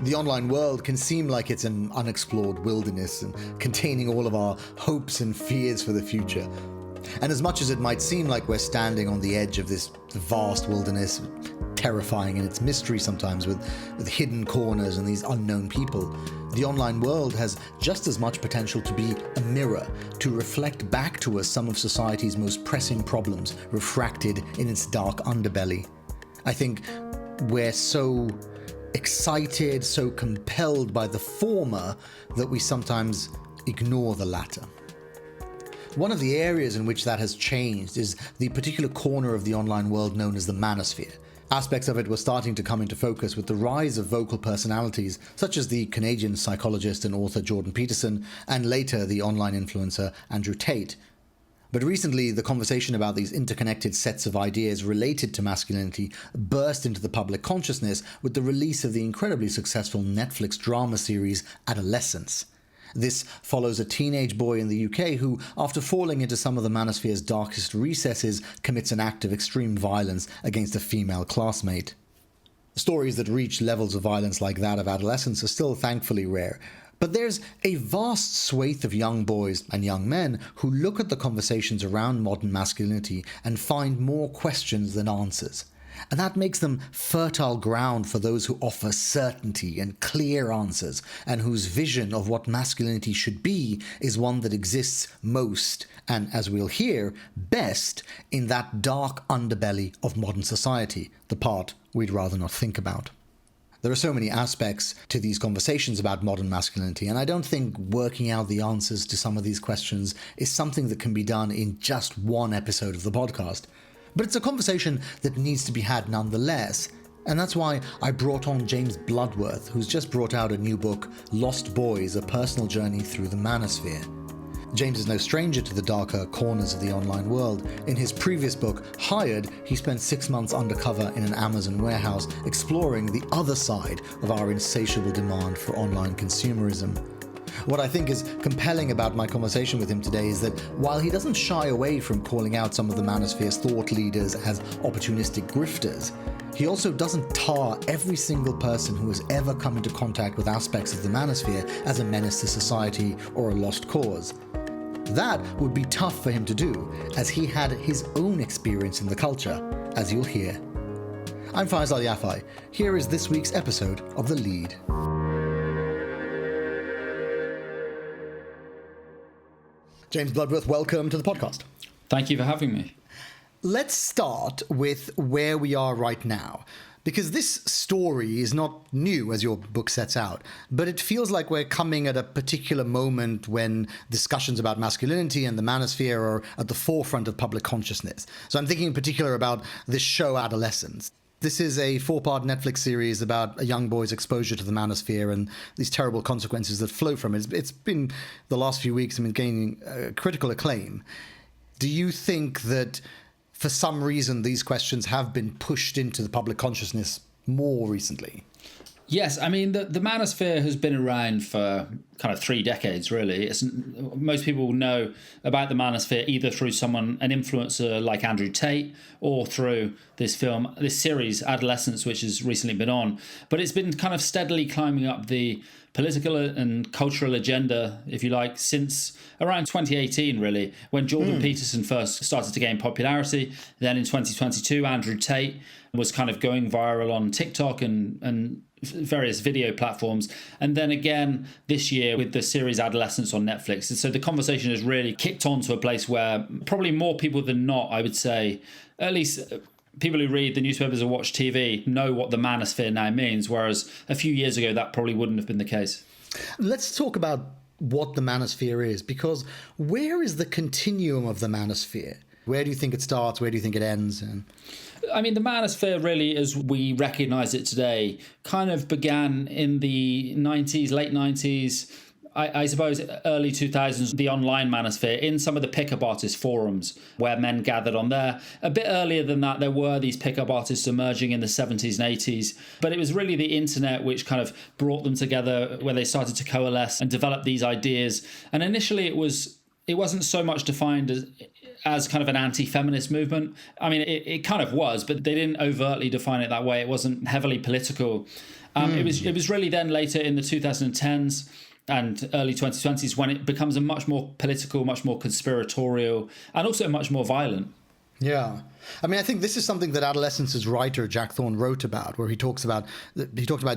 The online world can seem like it's an unexplored wilderness and containing all of our hopes and fears for the future. And as much as it might seem like we're standing on the edge of this vast wilderness, terrifying in its mystery sometimes with hidden corners and these unknown people, the online world has just as much potential to be a mirror, to reflect back to us some of society's most pressing problems, refracted in its dark underbelly. I think we're so excited, so compelled by the former, that we sometimes ignore the latter. One of the areas in which that has changed is the particular corner of the online world known as the Manosphere. Aspects of it were starting to come into focus with the rise of vocal personalities such as the Canadian psychologist and author Jordan Peterson, and later the online influencer Andrew Tate. But recently, the conversation about these interconnected sets of ideas related to masculinity burst into the public consciousness with the release of the incredibly successful Netflix drama series Adolescence. This follows a teenage boy in the UK who, after falling into some of the Manosphere's darkest recesses, commits an act of extreme violence against a female classmate. Stories that reach levels of violence like that of Adolescence are still thankfully rare, but there's a vast swathe of young boys and young men who look at the conversations around modern masculinity and find more questions than answers. And that makes them fertile ground for those who offer certainty and clear answers, and whose vision of what masculinity should be is one that exists most, and as we'll hear, best, in that dark underbelly of modern society, the part we'd rather not think about. There are so many aspects to these conversations about modern masculinity, and I don't think working out the answers to some of these questions is something that can be done in just one episode of the podcast. But it's a conversation that needs to be had nonetheless, and that's why I brought on James Bloodworth, who's just brought out a new book, Lost Boys, A Personal Journey Through the Manosphere. James is no stranger to the darker corners of the online world. In his previous book, Hired, he spent 6 months undercover in an Amazon warehouse, exploring the other side of our insatiable demand for online consumerism. What I think is compelling about my conversation with him today is that while he doesn't shy away from calling out some of the Manosphere's thought leaders as opportunistic grifters, he also doesn't tar every single person who has ever come into contact with aspects of the Manosphere as a menace to society or a lost cause. That would be tough for him to do, as he had his own experience in the culture, as you'll hear. I'm Faisal Al Yafai. Here is this week's episode of The Lead. James Bloodworth, welcome to the podcast. Thank you for having me. Let's start with where we are right now, because this story is not new, as your book sets out, but it feels like we're coming at a particular moment when discussions about masculinity and the manosphere are at the forefront of public consciousness. So I'm thinking in particular about this show Adolescence. This is a 4-part Netflix series about a young boy's exposure to the manosphere and these terrible consequences that flow from it. It's been, the last few weeks, gaining critical acclaim. Do you think that for some reason these questions have been pushed into the public consciousness more recently? Yes, the manosphere has been around for kind of 3 decades, really. Most people know about the manosphere either through an influencer like Andrew Tate, or through this series, Adolescence, which has recently been on. But it's been kind of steadily climbing up the political and cultural agenda, if you like, since around 2018, really, when Jordan Peterson first started to gain popularity. Then in 2022, Andrew Tate was kind of going viral on TikTok and various video platforms. And then again this year with the series Adolescence on Netflix. And so the conversation has really kicked on to a place where probably more people than not, I would say, at least people who read the newspapers or watch TV know what the manosphere now means, whereas a few years ago that probably wouldn't have been the case. Let's talk about what the manosphere is, because where is the continuum of the manosphere? Where do you think it starts? Where do you think it ends? The manosphere, really, as we recognise it today, kind of began in the 90s, late 90s, I suppose early 2000s, the online manosphere, in some of the pickup artist forums where men gathered on there. A bit earlier than that, there were these pickup artists emerging in the 70s and 80s, but it was really the internet which kind of brought them together, where they started to coalesce and develop these ideas. And initially it was it wasn't so much defined as kind of an anti-feminist movement. I mean, it kind of was, but they didn't overtly define it that way. It wasn't heavily political. It was really then later in the 2010s and early 2020s when it becomes a much more political, much more conspiratorial, and also much more violent. Yeah. I mean, I think this is something that Adolescence's writer, Jack Thorne, wrote about, where he talked about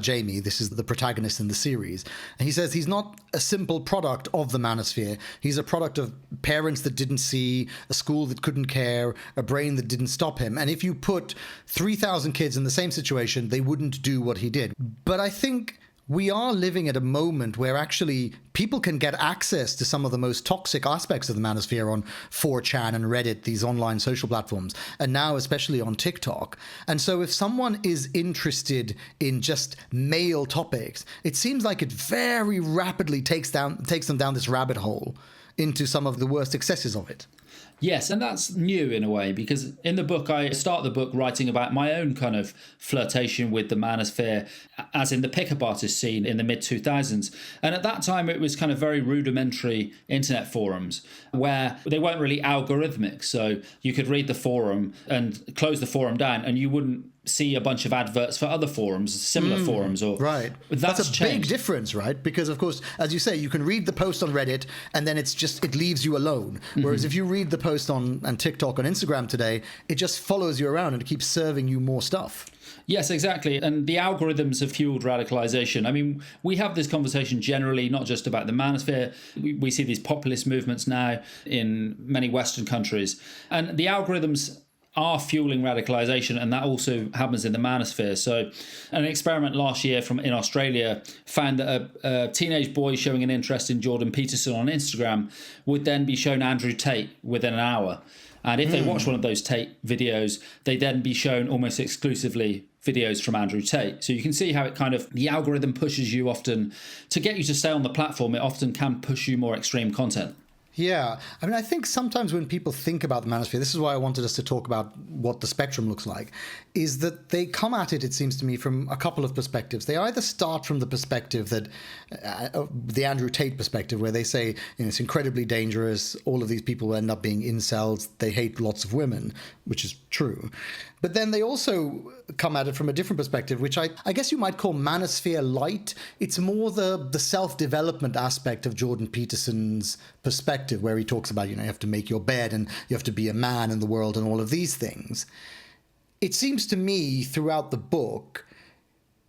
Jamie. This is the protagonist in the series. And he says he's not a simple product of the Manosphere. He's a product of parents that didn't see, a school that couldn't care, a brain that didn't stop him. And if you put 3,000 kids in the same situation, they wouldn't do what he did. But I think we are living at a moment where actually people can get access to some of the most toxic aspects of the Manosphere on 4chan and Reddit, these online social platforms, and now especially on TikTok. And so if someone is interested in just male topics, it seems like it very rapidly takes them down this rabbit hole into some of the worst excesses of it. Yes, and that's new in a way, because in the book, I start the book writing about my own kind of flirtation with the Manosphere, as in the pickup artist scene in the mid-2000s. And at that time, it was kind of very rudimentary internet forums where they weren't really algorithmic. So you could read the forum and close the forum down and you wouldn't see a bunch of adverts for other forums, similar forums. Or right. That's a changed. Big difference, right? Because, of course, as you say, you can read the post on Reddit and then it leaves you alone. Whereas if you read the post on TikTok, on Instagram today, it just follows you around and it keeps serving you more stuff. Yes, exactly. And the algorithms have fueled radicalization. I mean, we have this conversation generally, not just about the Manosphere. We see these populist movements now in many Western countries. And the algorithms are fueling radicalization, and that also happens in the Manosphere. So an experiment last year in Australia found that a teenage boy showing an interest in Jordan Peterson on Instagram would then be shown Andrew Tate within an hour. And if they watch one of those Tate videos, they then be shown almost exclusively videos from Andrew Tate. So you can see how it kind of, the algorithm pushes you often, to get you to stay on the platform, it often can push you more extreme content. Yeah. I mean, I think sometimes when people think about the Manosphere, this is why I wanted us to talk about what the spectrum looks like, is that they come at it, it seems to me, from a couple of perspectives. They either start from the perspective that, the Andrew Tate perspective, where they say, it's incredibly dangerous, all of these people end up being incels, they hate lots of women, which is true. But then they also come at it from a different perspective, which I guess you might call Manosphere light. It's more the self-development aspect of Jordan Peterson's perspective, where he talks about, you have to make your bed and you have to be a man in the world and all of these things. It seems to me throughout the book,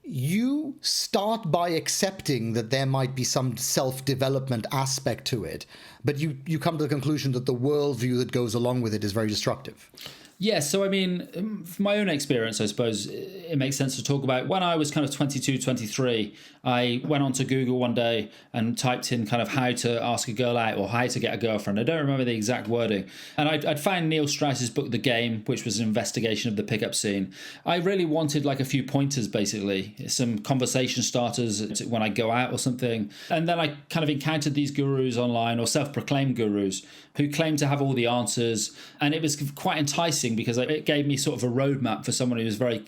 you start by accepting that there might be some self-development aspect to it, but you come to the conclusion that the worldview that goes along with it is very destructive. Yes, so I mean, from my own experience, I suppose it makes sense to talk about. When I was kind of 22, 23, I went onto Google one day and typed in kind of how to ask a girl out or how to get a girlfriend. I don't remember the exact wording. And I'd found Neil Strauss's book, The Game, which was an investigation of the pickup scene. I really wanted like a few pointers, basically, some conversation starters when I go out or something. And then I kind of encountered these gurus online, or self-proclaimed gurus, who claimed to have all the answers. And it was quite enticing because it gave me sort of a roadmap for someone who was very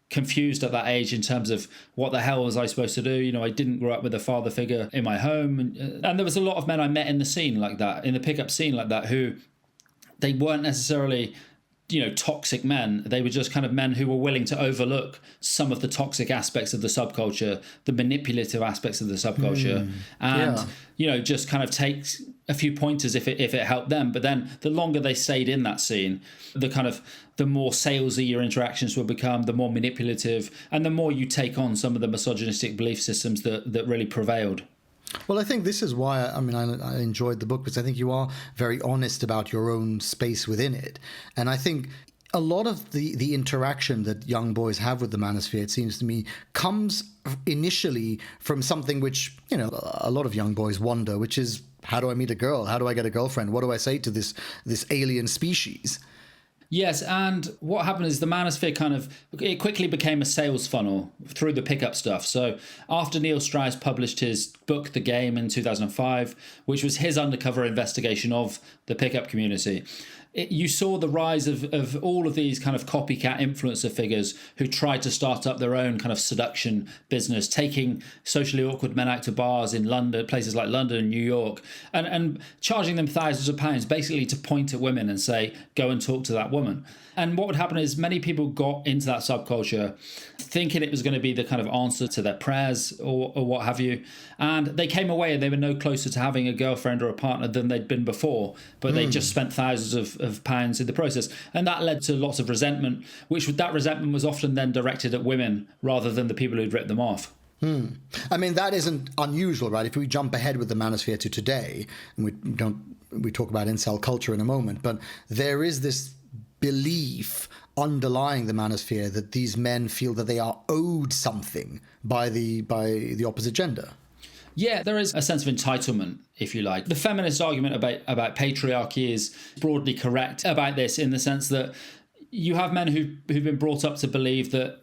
confused at that age in terms of what the hell was I supposed to do. I didn't grow up with a father figure in my home. And there was a lot of men I met in the scene like that, in the pickup scene like that, who they weren't necessarily toxic men. They were just kind of men who were willing to overlook some of the toxic aspects of the subculture, the manipulative aspects of the subculture, and just kind of take a few pointers if it helped them. But then the longer they stayed in that scene, the more salesy your interactions will become, the more manipulative, and the more you take on some of the misogynistic belief systems that really prevailed. Well, I think this is why, I enjoyed the book, because I think you are very honest about your own space within it. And I think a lot of the interaction that young boys have with the Manosphere, it seems to me, comes initially from something which, a lot of young boys wonder, which is, how do I meet a girl? How do I get a girlfriend? What do I say to this alien species? Yes, and what happened is the Manosphere it quickly became a sales funnel through the pickup stuff. So after Neil Strauss published his book, The Game, in 2005, which was his undercover investigation of the pickup community, you saw the rise of all of these kind of copycat influencer figures who tried to start up their own kind of seduction business, taking socially awkward men out to bars in London, places like London and New York, and charging them thousands of pounds basically to point at women and say, go and talk to that woman. And what would happen is many people got into that subculture thinking it was going to be the kind of answer to their prayers or what have you. And they came away and they were no closer to having a girlfriend or a partner than they'd been before, but they just spent thousands of pounds in the process. And that led to lots of resentment, that resentment was often then directed at women rather than the people who'd ripped them off. I mean, that isn't unusual, right? If we jump ahead with the Manosphere to today, and we talk about incel culture in a moment, but there is this belief underlying the Manosphere that these men feel that they are owed something by the opposite gender. Yeah, there is a sense of entitlement, if you like. The feminist argument about patriarchy is broadly correct about this, in the sense that you have men who've been brought up to believe that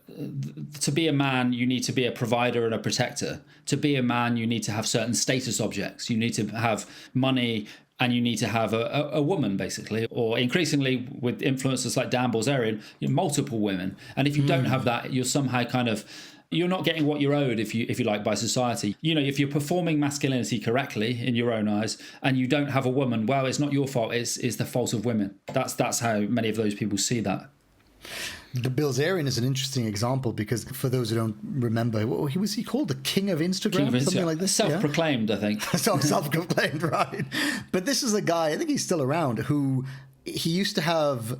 to be a man, you need to be a provider and a protector. To be a man, you need to have certain status objects. You need to have money, and you need to have a woman, basically, or increasingly with influencers like Dan Bilzerian, multiple women. And if you don't have that, you're somehow you're not getting what you're owed, if you like, by society. If you're performing masculinity correctly in your own eyes and you don't have a woman, well, it's not your fault, it's the fault of women. That's how many of those people see that. The Bilzerian is an interesting example because, for those who don't remember, was he called the King of Instagram? Something like this? Self-proclaimed, I think. Self-proclaimed, right. But this is a guy, I think he's still around, who he used to have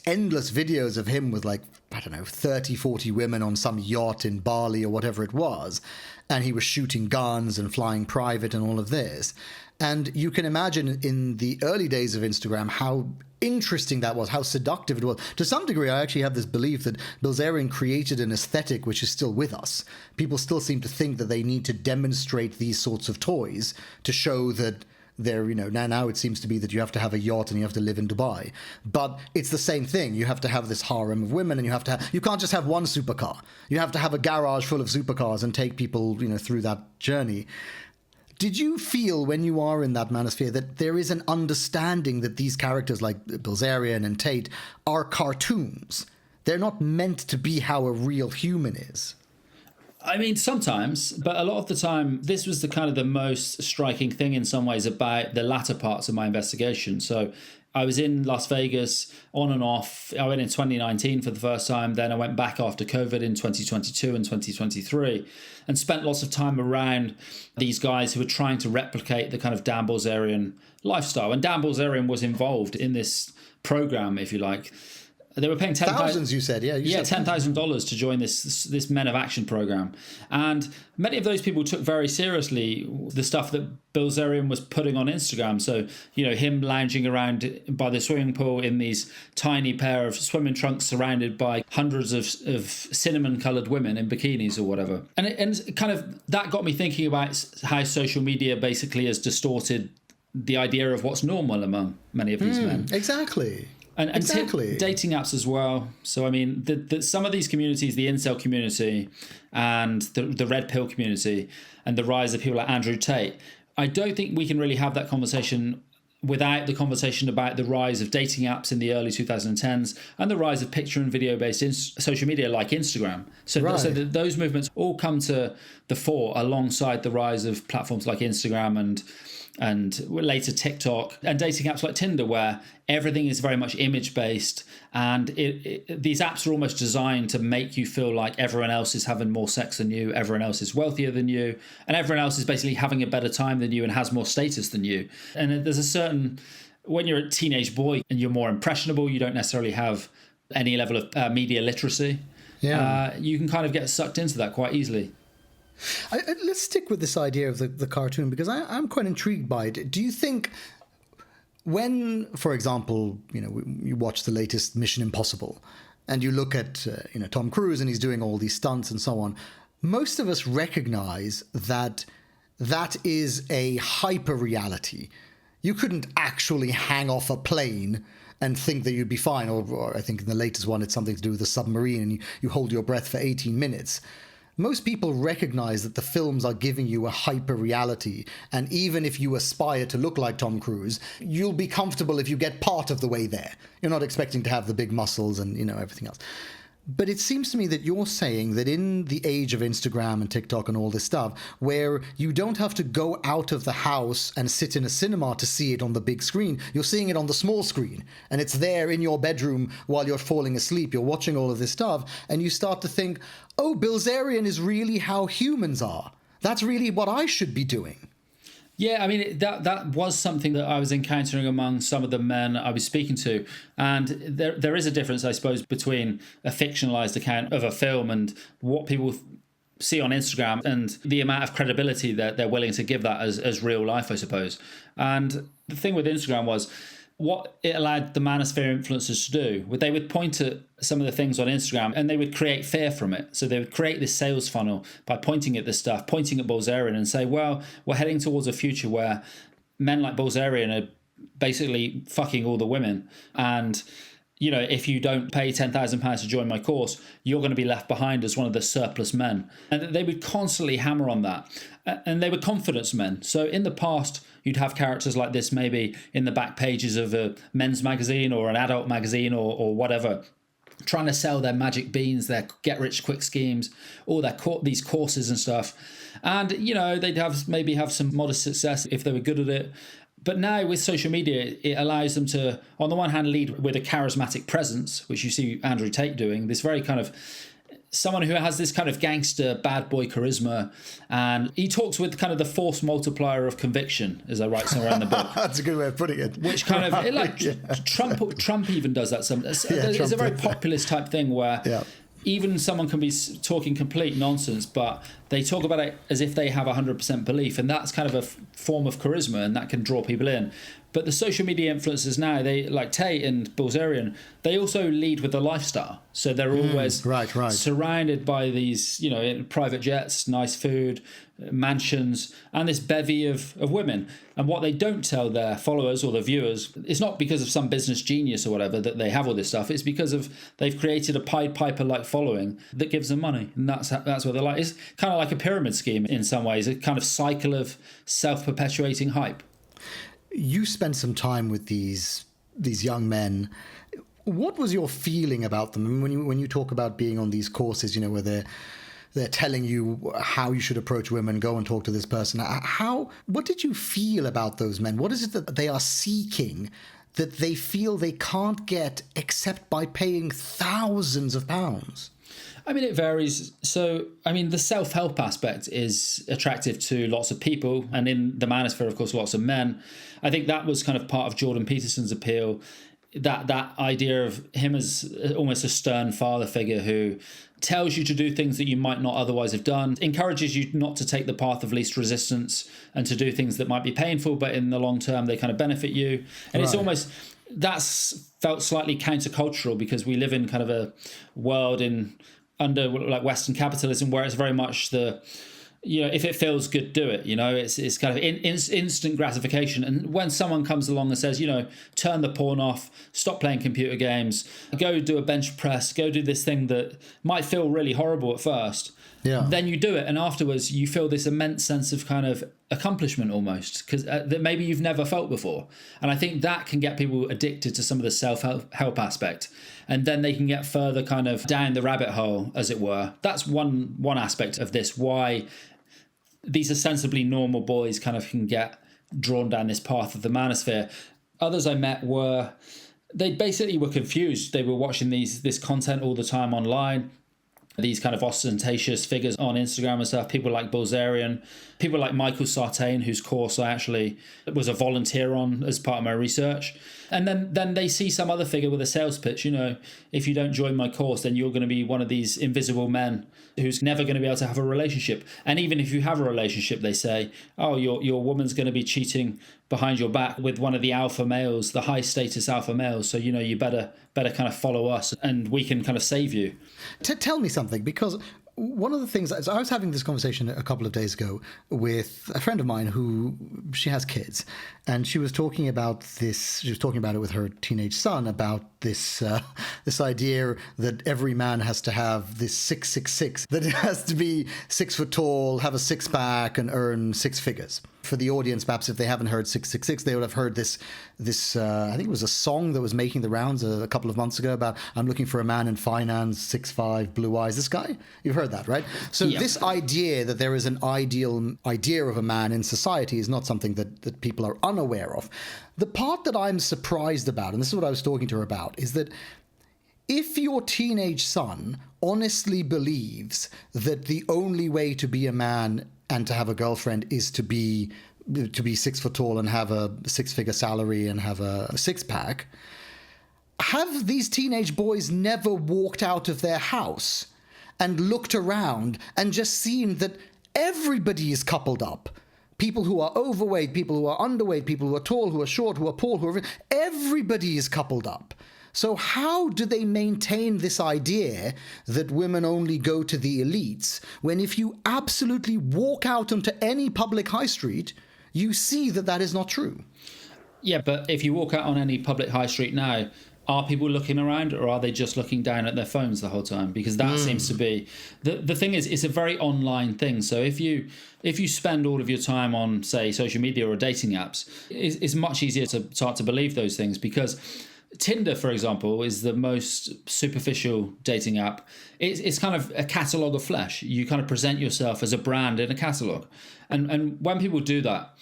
endless videos of him with 30, 40 women on some yacht in Bali or whatever it was. And he was shooting guns and flying private and all of this. And you can imagine in the early days of Instagram how interesting that was, how seductive it was. To some degree, I actually have this belief that Bilzerian created an aesthetic which is still with us. People still seem to think that they need to demonstrate these sorts of toys to show that they're, now it seems to be that you have to have a yacht and you have to live in Dubai. But it's the same thing. You have to have this harem of women, and you can't just have one supercar. You have to have a garage full of supercars and take people, through that journey. Did you feel, when you are in that manosphere, that there is an understanding that these characters like Bilzerian and Tate are cartoons? They're not meant to be how a real human is. I mean, sometimes, but a lot of the time, this was the most striking thing in some ways about the latter parts of my investigation. So I was in Las Vegas on and off. I went in 2019 for the first time. Then I went back after COVID in 2022 and 2023 and spent lots of time around these guys who were trying to replicate the kind of Dan Bilzerian lifestyle. And Dan Bilzerian was involved in this program, if you like. They were paying thousands, you said, yeah. $10,000 to join this Men of Action program. And many of those people took very seriously the stuff that Bilzerian was putting on Instagram. So, him lounging around by the swimming pool in these tiny pair of swimming trunks surrounded by hundreds of cinnamon-coloured women in bikinis or whatever. And that got me thinking about how social media basically has distorted the idea of what's normal among many of these men. Exactly. And exactly. Dating apps as well. So, I mean, some of these communities, the incel community and the red pill community and the rise of people like Andrew Tate, I don't think we can really have that conversation without the conversation about the rise of dating apps in the early 2010s and the rise of picture and video-based social media like Instagram. So, right. Those movements all come to the fore alongside the rise of platforms like Instagram and later TikTok and dating apps like Tinder, where everything is very much image-based, and these apps are almost designed to make you feel like everyone else is having more sex than you, everyone else is wealthier than you, and everyone else is basically having a better time than you and has more status than you. And there's a certain, when you're a teenage boy and you're more impressionable, you don't necessarily have any level of media literacy. Yeah. You can get sucked into that quite easily. Let's stick with this idea of the cartoon, because I'm quite intrigued by it. Do you think when, for example, you watch the latest Mission Impossible and you look at Tom Cruise and he's doing all these stunts and so on, most of us recognize that is a hyper reality. You couldn't actually hang off a plane and think that you'd be fine. Or I think in the latest one, it's something to do with a submarine and you hold your breath for 18 minutes. most people recognize that the films are giving you a hyper reality, and even if you aspire to look like Tom Cruise, you'll be comfortable if you get part of the way there. You're not expecting to have the big muscles and, everything else. But it seems to me that you're saying that in the age of Instagram and TikTok and all this stuff, where you don't have to go out of the house and sit in a cinema to see it on the big screen, you're seeing it on the small screen, and it's there in your bedroom while you're falling asleep. You're watching all of this stuff, and you start to think, oh, Bilzerian is really how humans are. That's really what I should be doing. Yeah, I mean, that was something that I was encountering among some of the men I was speaking to. And there is a difference, I suppose, between a fictionalized account of a film and what people see on Instagram and the amount of credibility that they're willing to give that as real life, I suppose. And the thing with Instagram was what it allowed the Manosphere influencers to do. They would point at some of the things on Instagram and they would create fear from it. So they would create this sales funnel by pointing at this stuff, pointing at Bilzerian and say, well, we're heading towards a future where men like Bilzerian are basically fucking all the women. And, if you don't pay £10,000 to join my course, you're going to be left behind as one of the surplus men. And they would constantly hammer on that. And they were confidence men. So in the past, you'd have characters like this maybe in the back pages of a men's magazine or an adult magazine or whatever, trying to sell their magic beans, their get-rich-quick schemes, all these courses and stuff. And, they'd have some modest success if they were good at it. But now with social media, it allows them to, on the one hand, lead with a charismatic presence, which you see Andrew Tate doing, this very kind of someone who has this kind of gangster bad boy charisma, and he talks with kind of the force multiplier of conviction, as I write somewhere in the book. That's a good way of putting it. Which kind of Trump even does that. It's a very populist type thing where even someone can be talking complete nonsense, but they talk about it as if they have 100% belief, and that's kind of a form of charisma, and that can draw people in. But the social media influencers now, they like Tate and Bilzerian, they also lead with the lifestyle. So they're always surrounded by these, private jets, nice food, mansions, and this bevy of women. And what they don't tell their followers or their viewers, it's not because of some business genius or whatever that they have all this stuff. It's because of they've created a Pied Piper-like following that gives them money. And that's what they're like. It's kind of like a pyramid scheme in some ways, a kind of cycle of self-perpetuating hype. You spent some time with these young men. What was your feeling about them when you talk about being on these courses, where they're telling you how you should approach women, go and talk to this person? What did you feel about those men? What is it that they are seeking that they feel they can't get except by paying thousands of pounds? I mean, it varies. So, the self-help aspect is attractive to lots of people. And in the Manosphere, of course, lots of men. I think that was kind of part of Jordan Peterson's appeal, that idea of him as almost a stern father figure who tells you to do things that you might not otherwise have done, encourages you not to take the path of least resistance and to do things that might be painful, but in the long term, they kind of benefit you. And It's almost... That's felt slightly countercultural because we live in kind of a world under like Western capitalism where it's very much if it feels good, do it. It's kind of instant gratification. And when someone comes along and says, turn the porn off, stop playing computer games, go do a bench press, go do this thing that might feel really horrible at first, then you do it. And afterwards you feel this immense sense of kind of accomplishment almost, because that maybe you've never felt before. And I think that can get people addicted to some of the self-help aspect. And then they can get further kind of down the rabbit hole, as it were. That's one aspect of this, why these ostensibly normal boys kind of can get drawn down this path of the Manosphere. Others I met they basically were confused. They were watching this content all the time online, these kind of ostentatious figures on Instagram and stuff, people like Bilzerian, people like Michael Sartain, whose course I actually was a volunteer on as part of my research. And then they see some other figure with a sales pitch, if you don't join my course, then you're going to be one of these invisible men who's never going to be able to have a relationship. And even if you have a relationship, they say, oh, your woman's going to be cheating behind your back with one of the alpha males, the high status alpha males. So, you better kind of follow us and we can kind of save you. Tell me something, because one of the things, so I was having this conversation a couple of days ago with a friend of mine who, she has kids, and she was talking about this, she was talking about it with her teenage son, about this this idea that every man has to have this 666, that it has to be 6 foot tall, have a six pack, and earn six figures. For the audience, perhaps if they haven't heard 666, they would have heard this I think it was a song that was making the rounds a couple of months ago about, I'm looking for a man in finance, 6'5", blue eyes. This guy, you've heard that, right? So this idea that there is an ideal idea of a man in society is not something that people are unaware of. The part that I'm surprised about, and this is what I was talking to her about, is that if your teenage son honestly believes that the only way to be a man and to have a girlfriend is to be 6 foot tall and have a six-figure salary and have a six-pack, have these teenage boys never walked out of their house and looked around and just seen that everybody is coupled up? People who are overweight, people who are underweight, people who are tall, who are short, who are poor, everybody is coupled up. So how do they maintain this idea that women only go to the elites, when if you absolutely walk out onto any public high street, you see that that is not true? Yeah, but if you walk out on any public high street now, are people looking around, or are they just looking down at their phones the whole time? Because that seems to be... The thing is, it's a very online thing. So if you spend all of your time on, say, social media or dating apps, it's much easier to start to believe those things, because Tinder, for example, is the most superficial dating app. It's kind of a catalogue of flesh. You kind of present yourself as a brand in a catalogue. And when people do that,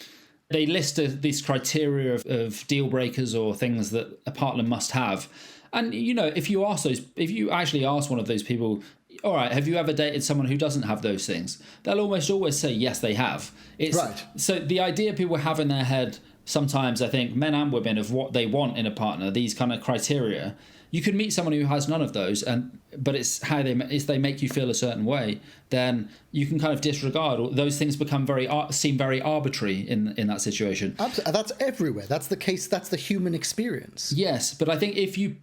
they list these criteria of deal breakers or things that a partner must have. And, if you actually ask one of those people, all right, have you ever dated someone who doesn't have those things? They'll almost always say, yes, they have. Right. So the idea people have in their head, sometimes I think men and women, of what they want in a partner, these kind of criteria, you could meet someone who has none of those, but it's how they make you feel a certain way, then you can kind of disregard. Those things seem very arbitrary in that situation. Absolutely. That's everywhere. That's the case. That's the human experience. Yes, but I think if you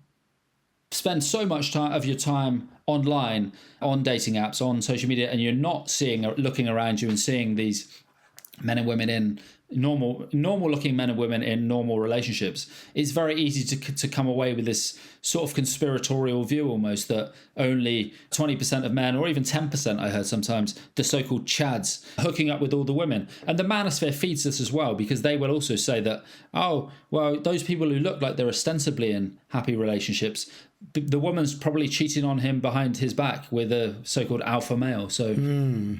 spend so much of your time online, on dating apps, on social media, and you're not looking around you and seeing these men and women in normal looking men and women in normal relationships, it's very easy to come away with this sort of conspiratorial view almost, that only 20% of men, or even 10%, I heard sometimes, the so-called chads, hooking up with all the women. And the manosphere feeds this as well, because they will also say that, oh, well, those people who look like they're ostensibly in happy relationships, the woman's probably cheating on him behind his back with a so-called alpha male. So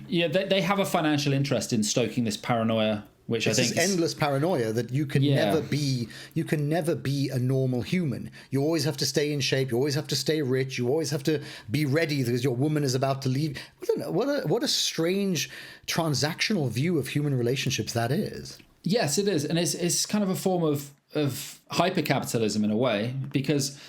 yeah, they have a financial interest in stoking this paranoia, which I think is endless paranoia that you can never be a normal human. You always have to stay in shape. You always have to stay rich. You always have to be ready because your woman is about to leave. What a strange transactional view of human relationships that is. Yes, it is, and it's kind of a form of hyper-capitalism in a way, because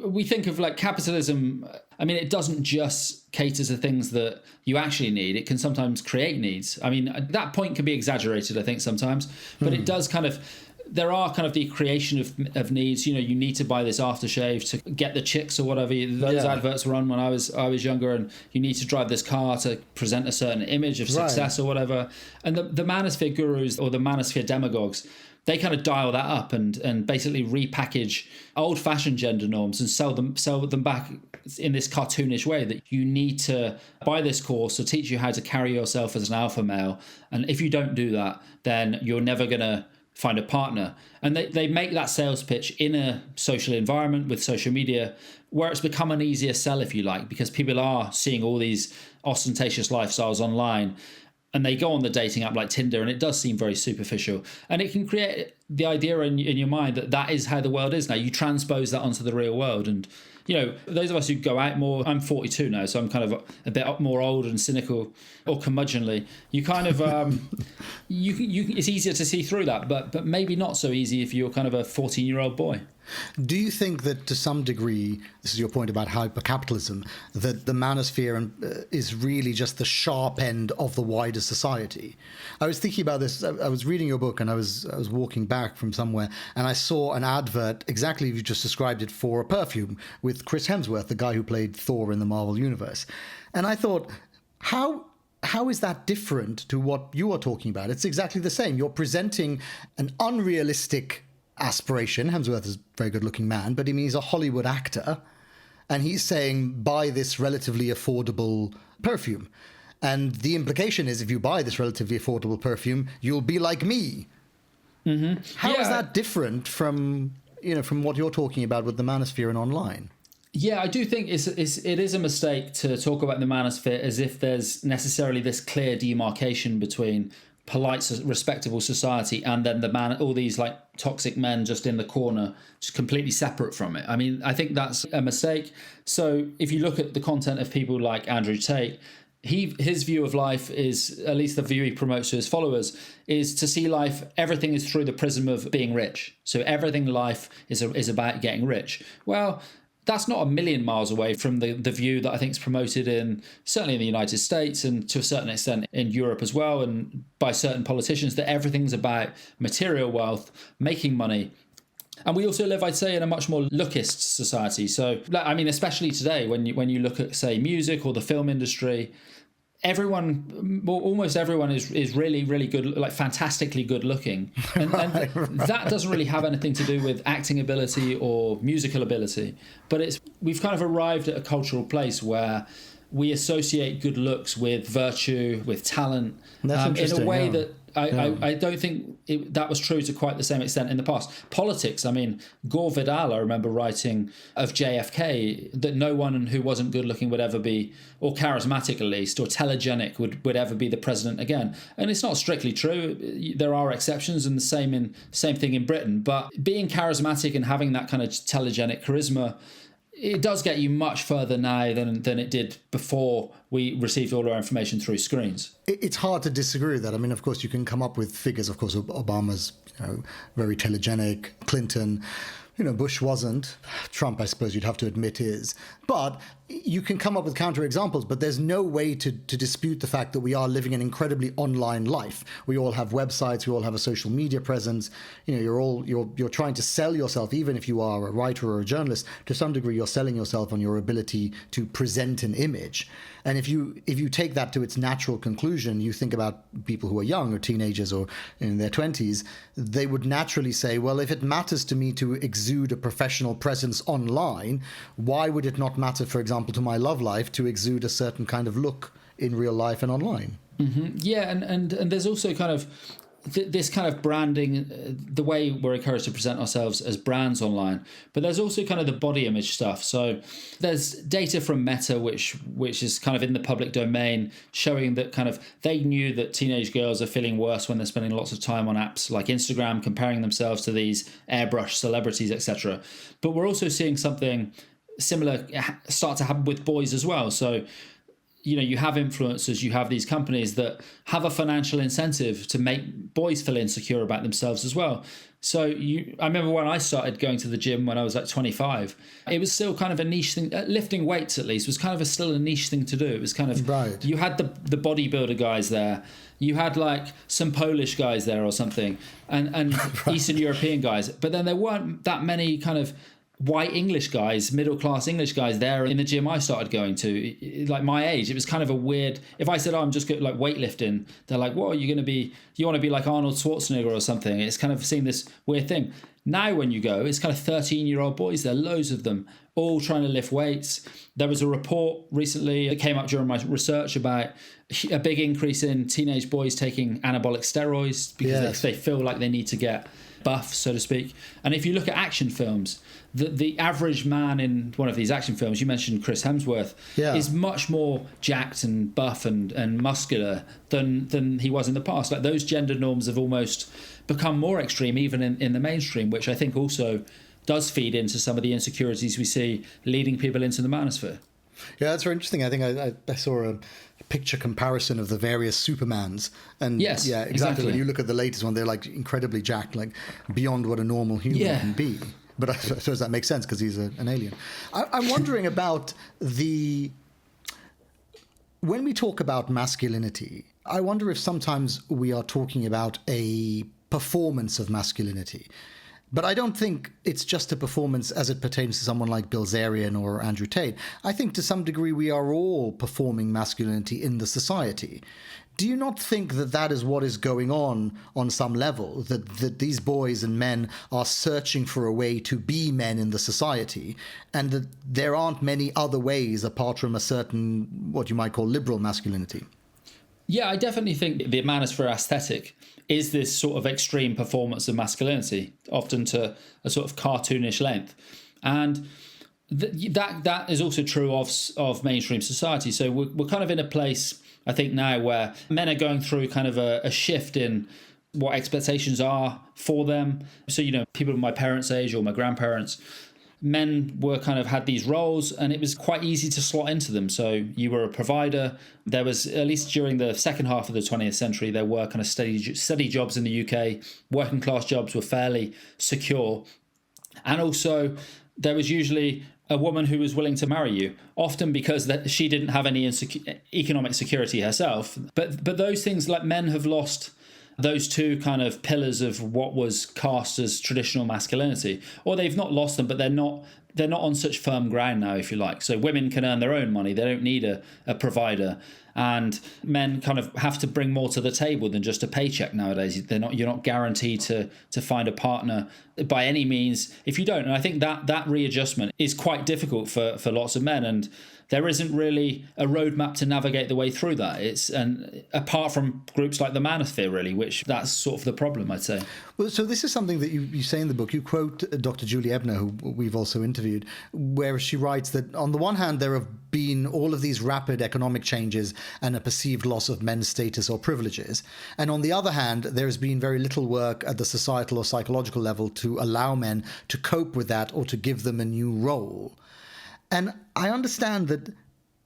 we think of like capitalism, I mean, it doesn't just cater to things that you actually need. It can sometimes create needs. I mean, that point can be exaggerated, I think, sometimes, but it does there are kind of the creation of needs. You need to buy this aftershave to get the chicks or whatever. Those adverts were on when I was younger, and you need to drive this car to present a certain image of success or whatever. And the manosphere gurus or the manosphere demagogues, they kind of dial that up and basically repackage old-fashioned gender norms and sell them back in this cartoonish way, that you need to buy this course to teach you how to carry yourself as an alpha male, and if you don't do that, then you're never going to find a partner. And they make that sales pitch in a social environment with social media, where it's become an easier sell, if you like, because people are seeing all these ostentatious lifestyles online. And they go on the dating app like Tinder, and it does seem very superficial. And it can create the idea in your mind that is how the world is now. You transpose that onto the real world. And, those of us who go out more, I'm 42 now, so I'm kind of a bit more old and cynical or curmudgeonly. You kind of, it's easier to see through that, but maybe not so easy if you're kind of a 14-year-old boy. Do you think that to some degree, this is your point about hypercapitalism, that the manosphere is really just the sharp end of the wider society? I was thinking about this. I was reading your book and I was walking back from somewhere and I saw an advert, exactly as you just described it, for a perfume with Chris Hemsworth, the guy who played Thor in the Marvel Universe. And I thought, how is that different to what you are talking about? It's exactly the same. You're presenting an unrealistic aspiration. Hemsworth is a very good-looking man, but I mean, he's a Hollywood actor, and he's saying, buy this relatively affordable perfume. And the implication is, if you buy this relatively affordable perfume, you'll be like me. Mm-hmm. How is that different from what you're talking about with the manosphere and online? Yeah, I do think it is a mistake to talk about the manosphere as if there's necessarily this clear demarcation between polite, respectable society and then all these like toxic men just in the corner, just completely separate from it. I mean, I think that's a mistake. So if you look at the content of people like Andrew Tate, his view of life is, at least the view he promotes to his followers, is to see life, everything is through the prism of being rich. So everything in life is about getting rich. Well, that's not a million miles away from the view that I think is promoted certainly in the United States and to a certain extent in Europe as well, and by certain politicians, that everything's about material wealth, making money. And we also live, I'd say, in a much more lookist society. So, I mean, especially today, when you look at, say, music or the film industry, almost everyone is really, really good, like fantastically good looking. And that doesn't really have anything to do with acting ability or musical ability. But we've kind of arrived at a cultural place where we associate good looks with virtue, with talent, in a way that I don't think that was true to quite the same extent in the past. Politics, I mean, Gore Vidal, I remember writing of JFK that no one who wasn't good looking would ever be, or charismatic at least, or telegenic would ever be the president again. And it's not strictly true. There are exceptions, and the same thing in Britain. But being charismatic and having that kind of telegenic charisma, it does get you much further now than it did before we received all our information through screens. It's hard to disagree with that. I mean, of course, you can come up with figures. Of course, Obama's very telegenic. Clinton, Bush wasn't. Trump, I suppose you'd have to admit, is. But you can come up with counterexamples, but there's no way to dispute the fact that we are living an incredibly online life. We all have websites, we all have a social media presence. You're trying to sell yourself, even if you are a writer or a journalist. To some degree, you're selling yourself on your ability to present an image. And if you take that to its natural conclusion, you think about people who are young or teenagers or in their 20s, they would naturally say, well, if it matters to me to exude a professional presence online, why would it not matter, for example, to my love life to exude a certain kind of look in real life and online? Mm-hmm. Yeah, and there's also kind of this kind of branding, the way we're encouraged to present ourselves as brands online, but there's also kind of the body image stuff. So there's data from Meta, which is kind of in the public domain, showing that kind of they knew that teenage girls are feeling worse when they're spending lots of time on apps like Instagram, comparing themselves to these airbrush celebrities, etc. But we're also seeing something similar start to happen with boys as well. So you have influencers, you have these companies that have a financial incentive to make boys feel insecure about themselves as well. So I remember when I started going to the gym when I was like 25, it was still kind of a niche thing. Lifting weights, at least, was kind of still a niche thing to do. It was kind of, right. You had the bodybuilder guys there. You had like some Polish guys there or something, and right. Eastern European guys. But then there weren't that many kind of white English guys, middle-class English guys there in the gym I started going to, like my age. It was kind of a weird, if I said, I'm just going like weightlifting, they're like, what, are you going to be, you want to be like Arnold Schwarzenegger or something? It's kind of seen this weird thing. Now when you go, it's kind of 13-year-old boys there, loads of them, all trying to lift weights. There was a report recently that came up during my research about a big increase in teenage boys taking anabolic steroids because they feel like they need to get buff, so to speak. And if you look at action films, the average man in one of these action films, you mentioned Chris Hemsworth, is much more jacked and buff and muscular than he was in the past. Like those gender norms have almost become more extreme even in the mainstream, which I think also does feed into some of the insecurities we see leading people into the manosphere. Yeah, that's very interesting. I think I saw a picture comparison of the various Supermans. And yes, yeah, exactly. When you look at the latest one, they're like incredibly jacked, like beyond what a normal human can be. but I suppose that makes sense because he's an alien. I'm wondering about when we talk about masculinity, I wonder if sometimes we are talking about a performance of masculinity. But I don't think it's just a performance as it pertains to someone like Bilzerian or Andrew Tate. I think to some degree we are all performing masculinity in the society. Do you not think that that is what is going on some level, that these boys and men are searching for a way to be men in the society, and that there aren't many other ways apart from a certain, what you might call, liberal masculinity? Yeah, I definitely think the Manosphere aesthetic is this sort of extreme performance of masculinity, often to a sort of cartoonish length. And that is also true of mainstream society. So we're kind of in a place, I think, now where men are going through kind of a shift in what expectations are for them. So, people of my parents' age or my grandparents, men were kind of had these roles and it was quite easy to slot into them. So you were a provider. There was, at least during the second half of the 20th century, there were kind of steady jobs in the UK. Working class jobs were fairly secure. And also there was usually a woman who was willing to marry you, often because that she didn't have any economic security herself. But those things, like, men have lost those two kind of pillars of what was cast as traditional masculinity, or they've not lost them, but they're not on such firm ground now, if you like. So women can earn their own money. They don't need a provider. And men kind of have to bring more to the table than just a paycheck nowadays. You're not guaranteed to find a partner by any means if you don't. And I think that readjustment is quite difficult for lots of men. And there isn't really a roadmap to navigate the way through that. And apart from groups like the Manosphere, really, which that's sort of the problem, I'd say. Well, so this is something that you say in the book. You quote Dr. Julie Ebner, who we've also interviewed, where she writes that on the one hand, there have been all of these rapid economic changes and a perceived loss of men's status or privileges. And on the other hand, there has been very little work at the societal or psychological level to allow men to cope with that or to give them a new role. And I understand that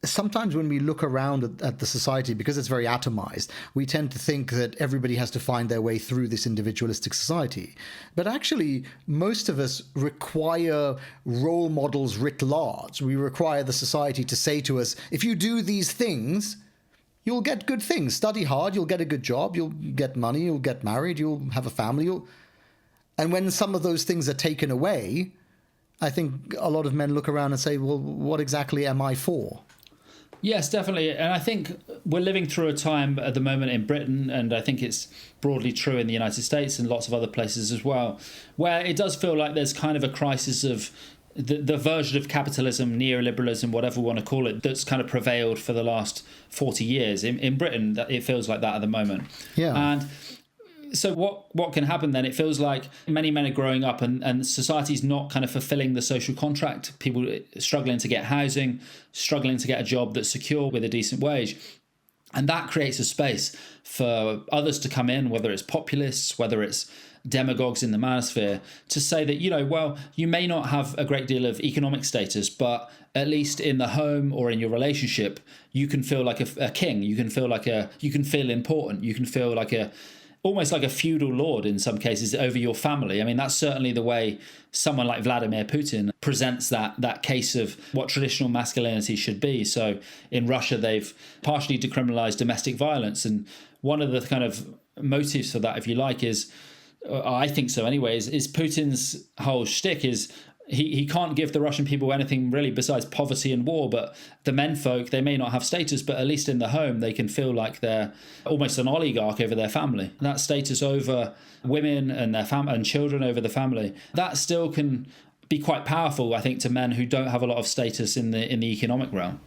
sometimes when we look around at the society, because it's very atomized, we tend to think that everybody has to find their way through this individualistic society. But actually, most of us require role models writ large. We require the society to say to us, if you do these things, you'll get good things. Study hard, you'll get a good job, you'll get money, you'll get married, you'll have a family. And when some of those things are taken away, I think a lot of men look around and say, well, what exactly am I for? Yes, definitely. And I think we're living through a time at the moment in Britain, and I think it's broadly true in the United States and lots of other places as well, where it does feel like there's kind of a crisis of the version of capitalism, neoliberalism, whatever we want to call it, that's kind of prevailed for the last 40 years. In Britain, it feels like that at the moment. Yeah. And so what can happen then? It feels like many men are growing up and society's not kind of fulfilling the social contract. People struggling to get housing, struggling to get a job that's secure with a decent wage. And that creates a space for others to come in, whether it's populists, whether it's demagogues in the Manosphere, to say that, well, you may not have a great deal of economic status, but at least in the home or in your relationship, you can feel like a king. You can feel important. You can feel like almost like a feudal lord in some cases over your family. I mean, that's certainly the way someone like Vladimir Putin presents that case of what traditional masculinity should be. So in Russia, they've partially decriminalized domestic violence. And one of the kind of motives for that, if you like, is, I think so anyways, is Putin's whole shtick is he can't give the Russian people anything really besides poverty and war, but the menfolk, they may not have status, but at least in the home they can feel like they're almost an oligarch over their family. That status over women and their and children over the family, that still can be quite powerful, I think, to men who don't have a lot of status in the economic realm.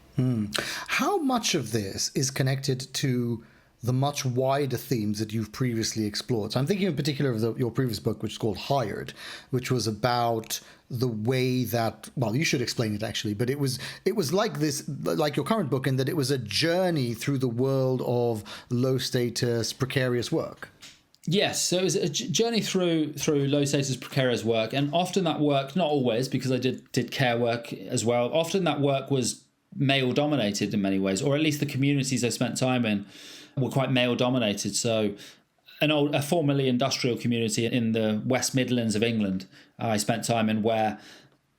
How much of this is connected to the much wider themes that you've previously explored? So I'm thinking in particular of your previous book, which is called Hired, which was about the way that, well, you should explain it actually, but it was like this, like your current book, in that it was a journey through the world of low status, precarious work. Yes, so it was a journey through low status, precarious work, and often that work, not always, because I did care work as well, often that work was male dominated in many ways, or at least the communities I spent time in were quite male dominated. So a formerly industrial community in the West Midlands of England. I spent time in, where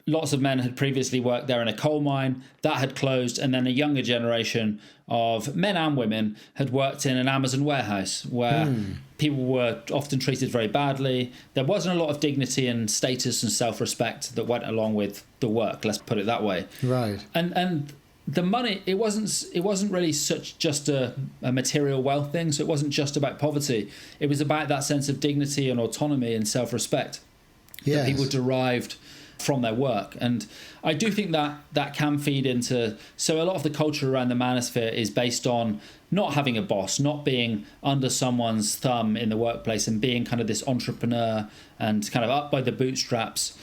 lots of men had previously worked there in a coal mine that had closed, and then a younger generation of men and women had worked in an Amazon warehouse where people were often treated very badly. There wasn't a lot of dignity and status and self-respect that went along with the work, let's put it that way. Right. And the money, it wasn't really just a material wealth thing. So it wasn't just about poverty. It was about that sense of dignity and autonomy and self-respect that people derived from their work. And I do think that can feed into, so a lot of the culture around the manosphere is based on not having a boss, not being under someone's thumb in the workplace, and being kind of this entrepreneur and kind of up by the bootstraps,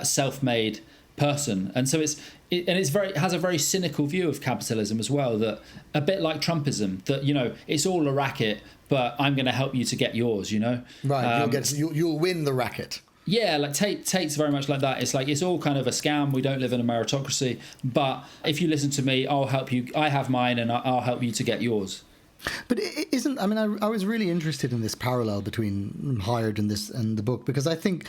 self-made person. And so it has a very cynical view of capitalism as well, that a bit like Trumpism, that, you know, it's all a racket, but I'm going to help you to get yours, you know? Right, you'll win the racket. Yeah, like Tate's very much like that. It's like, it's all kind of a scam. We don't live in a meritocracy. But if you listen to me, I'll help you. I have mine, and I'll help you to get yours. But it isn't, I mean, I was really interested in this parallel between Hired and the book, because I think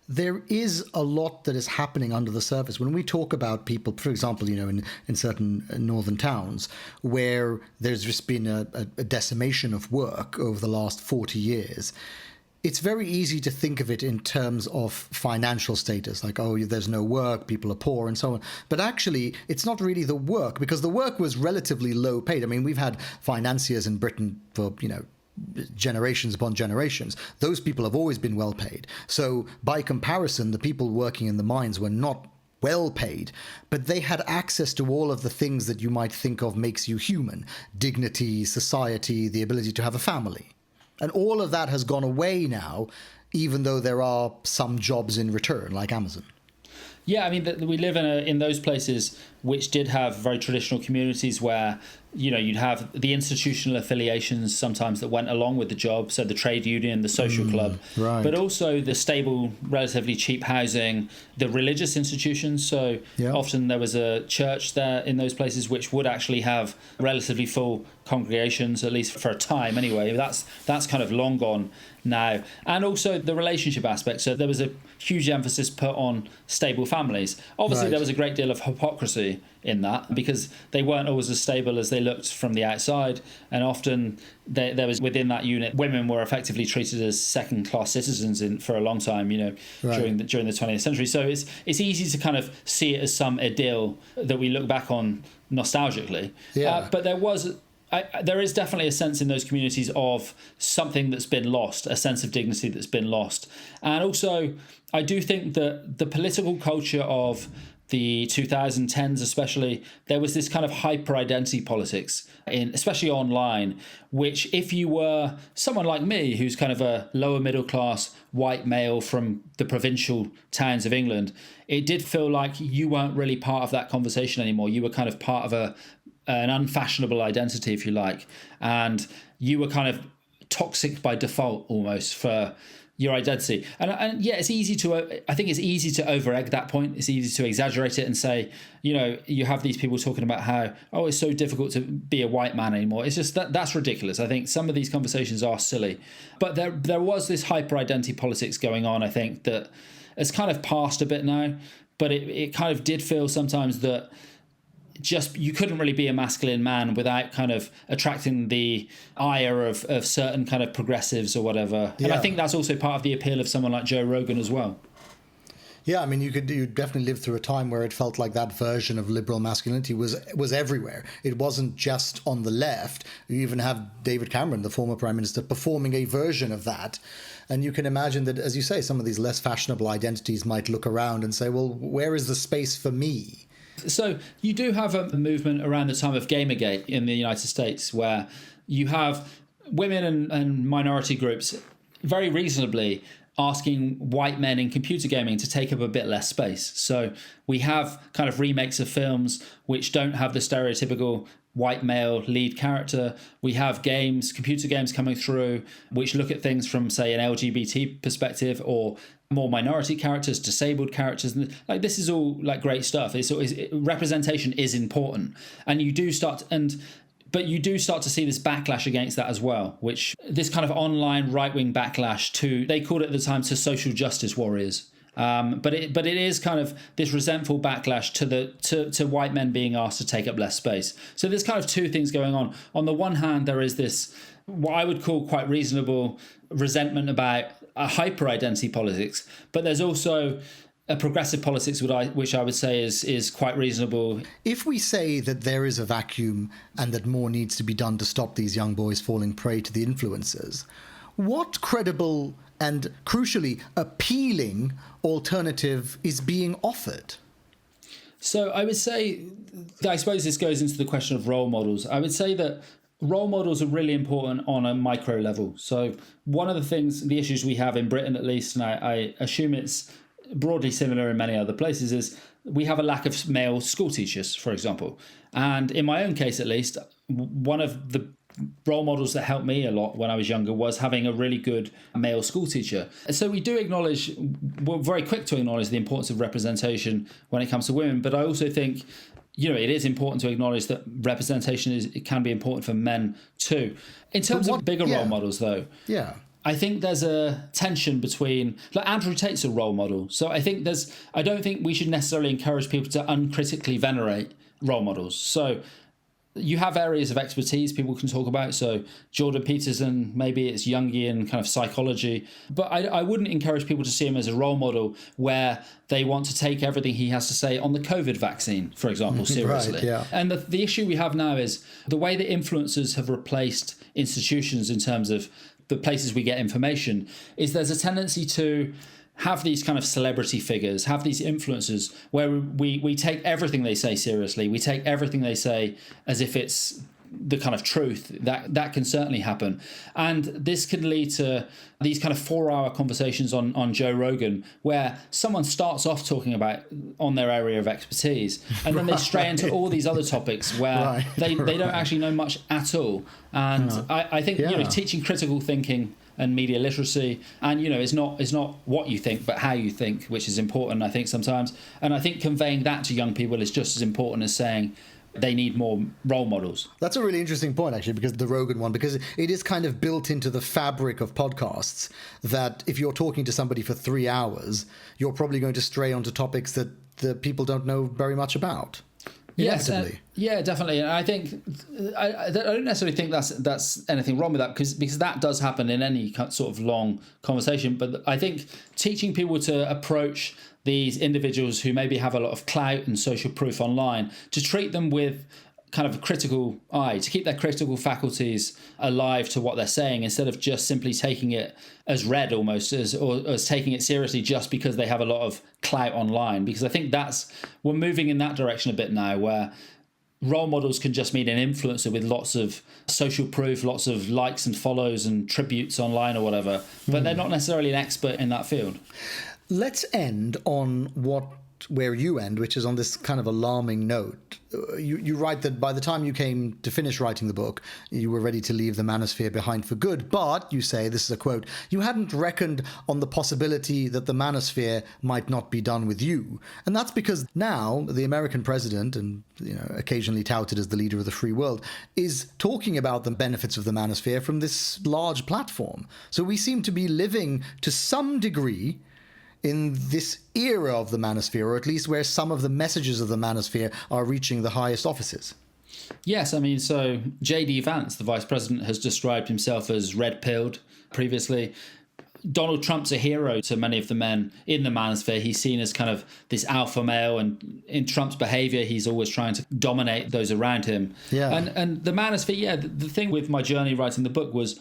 there is a lot that is happening under the surface. When we talk about people, for example, you know, in certain northern towns where there's just been a decimation of work over the last 40 years, it's very easy to think of it in terms of financial status, like, oh, there's no work, people are poor, and so on. But actually, it's not really the work, because the work was relatively low paid. I mean, we've had financiers in Britain for, you know, generations upon generations. Those people have always been well paid. So by comparison, the people working in the mines were not well paid, but they had access to all of the things that you might think of makes you human: dignity, society, the ability to have a family. And all of that has gone away now, even though there are some jobs in return, like Amazon. Yeah, I mean, we live in those places which did have very traditional communities where, you know, you'd have the institutional affiliations sometimes that went along with the job, so the trade union, the social club, right. But also the stable, relatively cheap housing, the religious institutions. So often there was a church there in those places which would actually have relatively full congregations, at least for a time anyway. That's kind of long gone now. And also the relationship aspect. So there was a huge emphasis put on stable families. Obviously, there was a great deal of hypocrisy in that, because they weren't always as stable as they looked from the outside, and often there was, within that unit, women were effectively treated as second-class citizens for a long time, you know, during the 20th century. So it's easy to kind of see it as some idyll that we look back on nostalgically. But there is definitely a sense in those communities of something that's been lost, a sense of dignity that's been lost. And also, I do think that the political culture of the 2010s especially, there was this kind of hyper-identity politics, especially online, which if you were someone like me, who's kind of a lower middle-class white male from the provincial towns of England, it did feel like you weren't really part of that conversation anymore. You were kind of part of an unfashionable identity, if you like, and you were kind of toxic by default almost for your identity. And yeah, I think it's easy to over-egg that point. It's easy to exaggerate it and say, you know, you have these people talking about how, oh, it's so difficult to be a white man anymore. It's just that's ridiculous. I think some of these conversations are silly. But there was this hyper-identity politics going on, I think, that has kind of passed a bit now. But it kind of did feel sometimes that just you couldn't really be a masculine man without kind of attracting the ire of certain kind of progressives or whatever. And I think that's also part of the appeal of someone like Joe Rogan as well. Yeah, I mean, you definitely lived through a time where it felt like that version of liberal masculinity was everywhere. It wasn't just on the left. You even have David Cameron, the former Prime Minister, performing a version of that. And you can imagine that, as you say, some of these less fashionable identities might look around and say, well, where is the space for me? So you do have a movement around the time of Gamergate in the United States where you have women and minority groups very reasonably asking white men in computer gaming to take up a bit less space. So we have kind of remakes of films which don't have the stereotypical white male lead character. We have computer games coming through which look at things from, say, an LGBT perspective, or more minority characters, disabled characters. Like, this is all like great stuff. Representation is important, and you do start But you do start to see this backlash against that as well, which this kind of online right-wing backlash to, they called it at the time, to social justice warriors. But it is kind of this resentful backlash to white men being asked to take up less space. So there's kind of two things going on. On the one hand, there is this, what I would call quite reasonable resentment about a hyper-identity politics, but there's also a progressive politics which I would say is quite reasonable. If we say that there is a vacuum and that more needs to be done to stop these young boys falling prey to the influencers, what credible and crucially appealing alternative is being offered? So I would say, I suppose this goes into the question of role models. I would say that role models are really important on a micro level. So one of the issues we have in Britain at least, and I assume it's broadly similar in many other places, is we have a lack of male school teachers, for example. And in my own case, at least, one of the role models that helped me a lot when I was younger was having a really good male school teacher. So we're very quick to acknowledge the importance of representation when it comes to women. But I also think, it is important to acknowledge that representation it can be important for men too. In terms of bigger role models, though, I think there's a tension between, like, Andrew Tate's a role model. So I don't think we should necessarily encourage people to uncritically venerate role models. So you have areas of expertise people can talk about. So Jordan Peterson, maybe it's Jungian kind of psychology. But I wouldn't encourage people to see him as a role model where they want to take everything he has to say on the COVID vaccine, for example, seriously. Right, yeah. And the issue we have now is the way that influencers have replaced institutions in terms of the places we get information is there's a tendency to have these kind of celebrity figures, have these influencers where we take everything they say seriously. We take everything they say as if it's the kind of truth. That can certainly happen. And this can lead to these kind of 4-hour conversations on Joe Rogan where someone starts off talking about on their area of expertise and then they stray into all these other topics where they don't actually know much at all. And I think teaching critical thinking and media literacy, and it's not what you think but how you think, which is important, I think, sometimes. And I think conveying that to young people is just as important as saying they need more role models. That's a really interesting point, actually, because the Rogan one, because it is kind of built into the fabric of podcasts that if you're talking to somebody for 3 hours, you're probably going to stray onto topics that the people don't know very much about. Yes, definitely. And I think I don't necessarily think that's anything wrong with that because that does happen in any sort of long conversation. But I think teaching people to approach these individuals who maybe have a lot of clout and social proof online, to treat them with kind of a critical eye, to keep their critical faculties alive to what they're saying instead of just simply taking it as read almost as taking it seriously just because they have a lot of clout online. Because I think we're moving in that direction a bit now where role models can just mean an influencer with lots of social proof, lots of likes and follows and tributes online or whatever, but they're not necessarily an expert in that field. Let's end on where you end, which is on this kind of alarming note. You write that by the time you came to finish writing the book, you were ready to leave the Manosphere behind for good. But you say, this is a quote, you hadn't reckoned on the possibility that the Manosphere might not be done with you. And that's because now the American president, and occasionally touted as the leader of the free world, is talking about the benefits of the Manosphere from this large platform. So we seem to be living to some degree in this era of the Manosphere, or at least where some of the messages of the Manosphere are reaching the highest offices. Yes, I mean, so J.D. Vance, the vice president, has described himself as red-pilled previously. Donald Trump's a hero to many of the men in the Manosphere. He's seen as kind of this alpha male, and in Trump's behavior, he's always trying to dominate those around him. Yeah. And the Manosphere, the thing with my journey writing the book was,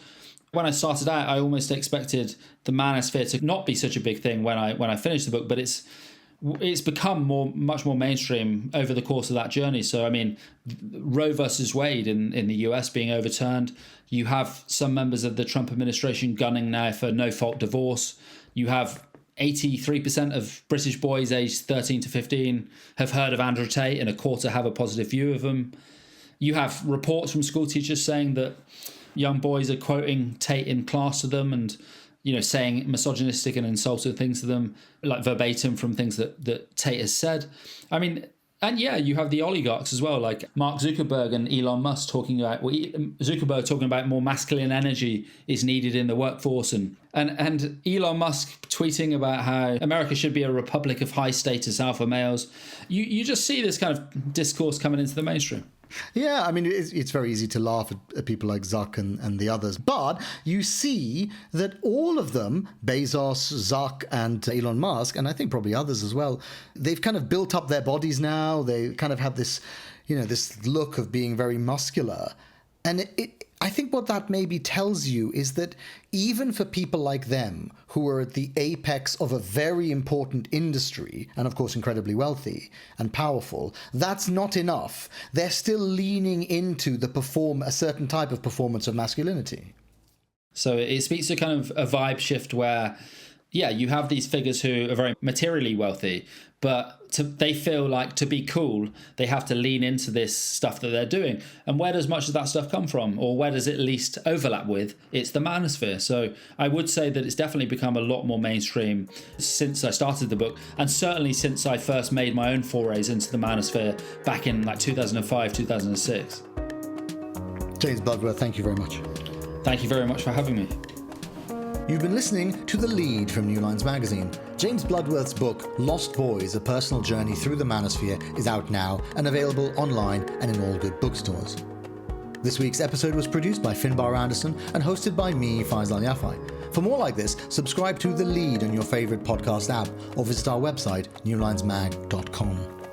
when I started out, I almost expected the Manosphere to not be such a big thing when I finished the book, but it's become much more mainstream over the course of that journey. So, I mean, Roe versus Wade in the US being overturned. You have some members of the Trump administration gunning now for no-fault divorce. You have 83% of British boys aged 13 to 15 have heard of Andrew Tate, and a quarter have a positive view of him. You have reports from school teachers saying that young boys are quoting Tate in class to them and, saying misogynistic and insulting things to them, like verbatim from things that Tate has said. I mean, And yeah, you have the oligarchs as well, like Mark Zuckerberg and Elon Musk talking about, Zuckerberg talking about more masculine energy is needed in the workforce, and Elon Musk tweeting about how America should be a republic of high status alpha males. You just see this kind of discourse coming into the mainstream. Yeah, I mean, it's very easy to laugh at people like Zuck and the others. But you see that all of them, Bezos, Zuck, and Elon Musk, and I think probably others as well, they've kind of built up their bodies now. They kind of have this, this look of being very muscular. And I think what that maybe tells you is that even for people like them, who are at the apex of a very important industry, and of course incredibly wealthy and powerful, that's not enough. They're still leaning into a certain type of performance of masculinity. So it speaks to kind of a vibe shift where, yeah, you have these figures who are very materially wealthy, but they feel like to be cool, they have to lean into this stuff that they're doing. And where does much of that stuff come from? Or where does it at least overlap with? It's the manosphere. So I would say that it's definitely become a lot more mainstream since I started the book, and certainly since I first made my own forays into the manosphere back in like 2005, 2006. James Bloodworth, thank you very much. Thank you very much for having me. You've been listening to The Lead from New Lines magazine. James Bloodworth's book, Lost Boys, A Personal Journey Through the Manosphere, is out now and available online and in all good bookstores. This week's episode was produced by Finbar Anderson and hosted by me, Faisal Al Yafai. For more like this, subscribe to The Lead on your favourite podcast app or visit our website, newlinesmag.com.